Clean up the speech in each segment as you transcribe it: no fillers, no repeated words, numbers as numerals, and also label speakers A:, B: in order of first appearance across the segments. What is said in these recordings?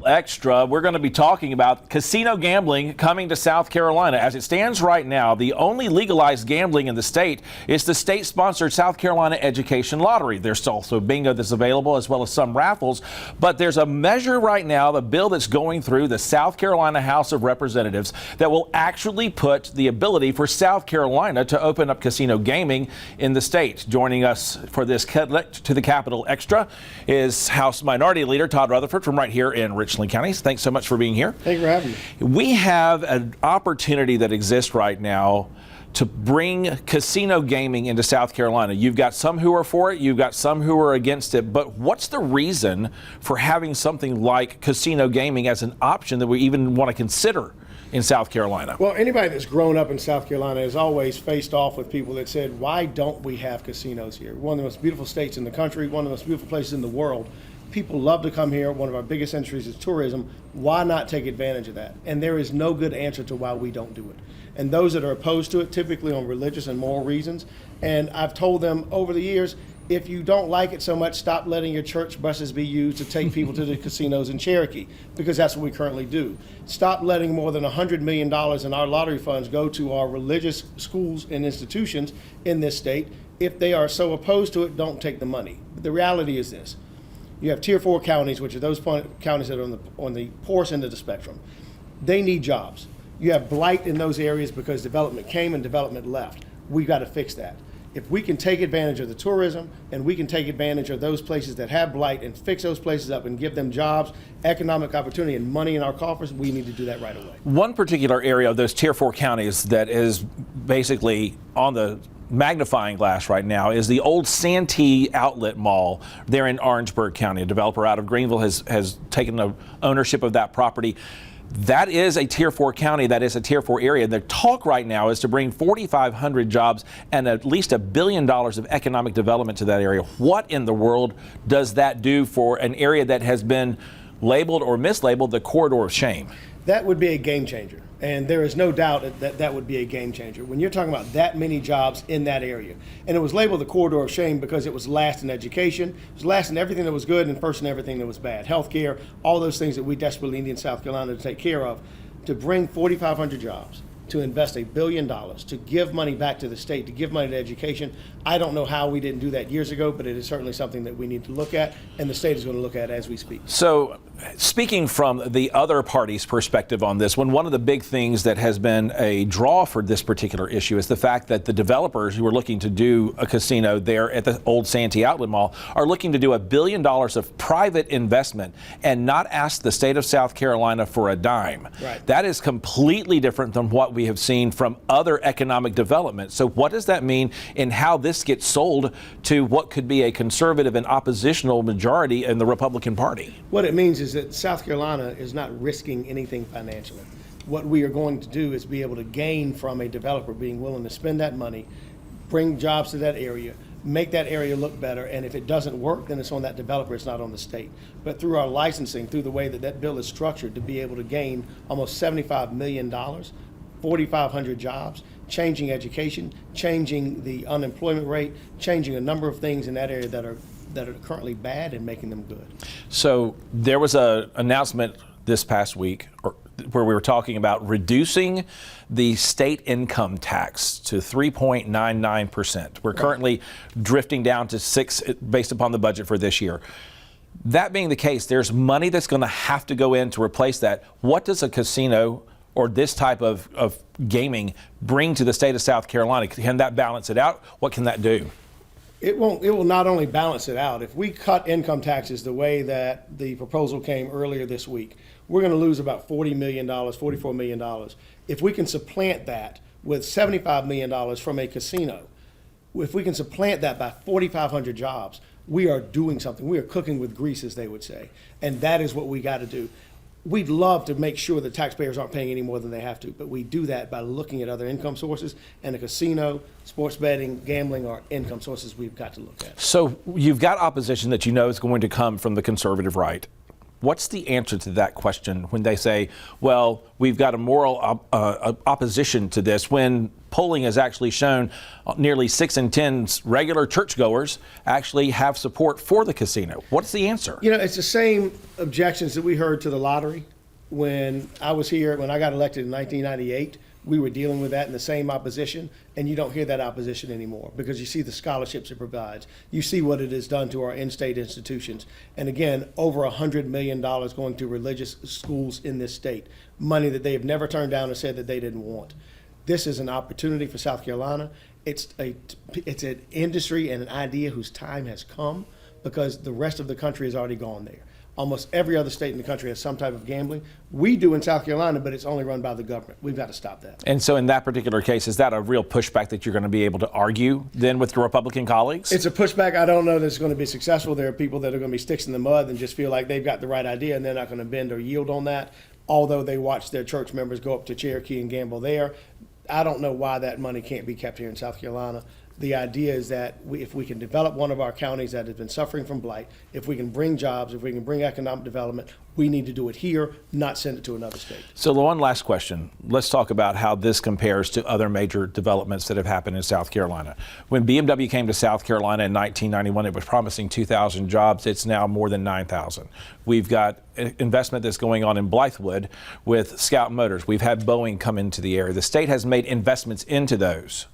A: Extra, we're going to be talking about casino gambling coming to South Carolina. As it stands right now, the only legalized gambling in the state is the state-sponsored South Carolina Education Lottery. There's also bingo that's available, as well as some raffles. But there's a measure right now, the bill that's going through the South Carolina House of Representatives, that will actually put the ability for South Carolina to open up casino gaming in the state. Joining us for this to the Capitol Extra is House Minority Leader Todd Rutherford from right here in Richland County. Thanks so much for being here.
B: Thank you for having me.
A: We have an opportunity that exists right now to bring casino gaming into South Carolina. You've got some who are for it, you've got some who are against it, but what's the reason for having something like casino gaming as an option that we even want to consider in South Carolina?
B: Well, anybody that's grown up in South Carolina has always faced off with people that said, why don't we have casinos here? One of the most beautiful states in the country, one of the most beautiful places in the world. People love to come here. One of our biggest industries is tourism. Why not take advantage of that? And there is no good answer to why we don't do it. And those that are opposed to it, typically on religious and moral reasons. And I've told them over the years, if you don't like it so much, stop letting your church buses be used to take people to the casinos in Cherokee, because that's what we currently do. Stop letting more than $100 million in our lottery funds go to our religious schools and institutions in this state. If they are so opposed to it, don't take the money. But the reality is this. You have Tier 4 counties, which are those counties that are on the poorest end of the spectrum. They need jobs. You have blight in those areas because development came and development left. We've got to fix that. If we can take advantage of the tourism and we can take advantage of those places that have blight and fix those places up and give them jobs, economic opportunity, and money in our coffers, we need to do that right away.
A: One particular area of those Tier 4 counties that is basically on the magnifying glass right now is the old Santee Outlet Mall there in Orangeburg County. A developer out of Greenville has taken ownership of that property. That is a Tier 4 county. That is a Tier 4 area. The talk right now is to bring 4,500 jobs and at least $1 billion of economic development to that area. What in the world does that do for an area that has been labeled or mislabeled the corridor of shame?
B: That would be a game changer. And there is no doubt that that would be a game changer. When you're talking about that many jobs in that area, and it was labeled the corridor of shame because it was last in education, it was last in everything that was good and first in everything that was bad. Healthcare, all those things that we desperately need in South Carolina to take care of. To bring 4,500 jobs, to invest $1 billion, to give money back to the state, to give money to education. I don't know how we didn't do that years ago, but it is certainly something that we need to look at, and the state is going to look at as we speak.
A: So, speaking from the other party's perspective on this, one of the big things that has been a draw for this particular issue is the fact that the developers who are looking to do a casino there at the old Santee Outlet Mall are looking to do $1 billion of private investment and not ask the state of South Carolina for a dime.
B: Right.
A: That is completely different than what we have seen from other economic development. So what does that mean in how this gets sold to what could be a conservative and oppositional majority in the Republican Party?
B: What it means is that South Carolina is not risking anything financially. What we are going to do is be able to gain from a developer being willing to spend that money, bring jobs to that area, make that area look better, and if it doesn't work, then it's on that developer, it's not on the state. But through our licensing, through the way that that bill is structured, to be able to gain almost $75 million, 4,500 jobs, changing education, changing the unemployment rate, changing a number of things in that area that are currently bad and making them good. So
A: there was an announcement this past week where we were talking about reducing the state income tax to 3.99%. We're currently drifting down to 6% based upon the budget for this year. That being the case, there's money that's going to have to go in to replace that. What does a casino or this type of gaming bring to the state of South Carolina? Can that balance it out? What can that do?
B: It won't. It will not only balance it out. If we cut income taxes the way that the proposal came earlier this week, we're going to lose about $40 million, $44 million. If we can supplant that with $75 million from a casino, if we can supplant that by 4,500 jobs, we are doing something. We are cooking with grease, as they would say. And that is what we got to do. We'd love to make sure that taxpayers aren't paying any more than they have to, but we do that by looking at other income sources, and a casino, sports betting, gambling are income sources we've got to look at.
A: So you've got opposition that you know is going to come from the conservative right. What's the answer to that question when they say, well, we've got a moral opposition to this, when polling has actually shown nearly 6 in 10 regular churchgoers actually have support for the casino? What's the answer?
B: You know, it's the same objections that we heard to the lottery. When I was here, when I got elected in 1998, we were dealing with that in the same opposition, and you don't hear that opposition anymore because you see the scholarships it provides. You see what it has done to our in-state institutions. And again, over $100 million going to religious schools in this state, money that they have never turned down and said that they didn't want. This is an opportunity for South Carolina. It's an industry and an idea whose time has come because the rest of the country has already gone there. Almost every other state in the country has some type of gambling. We do in South Carolina, but it's only run by the government. We've got to stop that.
A: And so in that particular case, is that a real pushback that you're going to be able to argue then with your Republican colleagues?
B: It's a pushback. I don't know that it's going to be successful. There are people that are going to be sticks in the mud and just feel like they've got the right idea and they're not going to bend or yield on that, although they watch their church members go up to Cherokee and gamble there. I don't know why that money can't be kept here in South Carolina. The idea is that if we can develop one of our counties that has been suffering from blight, if we can bring jobs, if we can bring economic development, we need to do it here, not send it to another state.
A: So one last question. Let's talk about how this compares to other major developments that have happened in South Carolina. When BMW came to South Carolina in 1991, it was promising 2,000 jobs. It's now more than 9,000. We've got investment that's going on in Blythewood with Scout Motors. We've had Boeing come into the area. The state has made investments into those.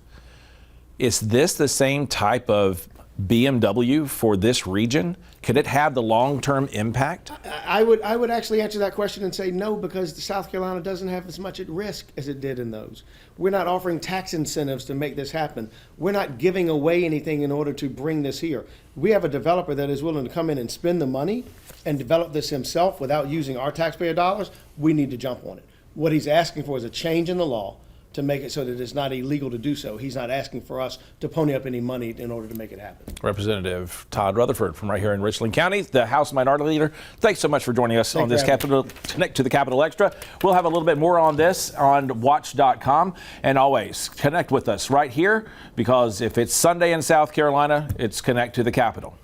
A: Is this the same type of BMW for this region? Could it have the long-term impact?
B: I would actually answer that question and say no, because South Carolina doesn't have as much at risk as it did in those. We're not offering tax incentives to make this happen. We're not giving away anything in order to bring this here. We have a developer that is willing to come in and spend the money and develop this himself without using our taxpayer dollars. We need to jump on it. What he's asking for is a change in the law to make it so that it's not illegal to do so. He's not asking for us to pony up any money in order to make it happen.
A: Representative Todd Rutherford from right here in Richland County, the House Minority Leader. Thanks so much for joining us on this Connect to the Capitol Extra. We'll have a little bit more on this on WACH.com. And always connect with us right here, because if it's Sunday in South Carolina, it's Connect to the Capitol.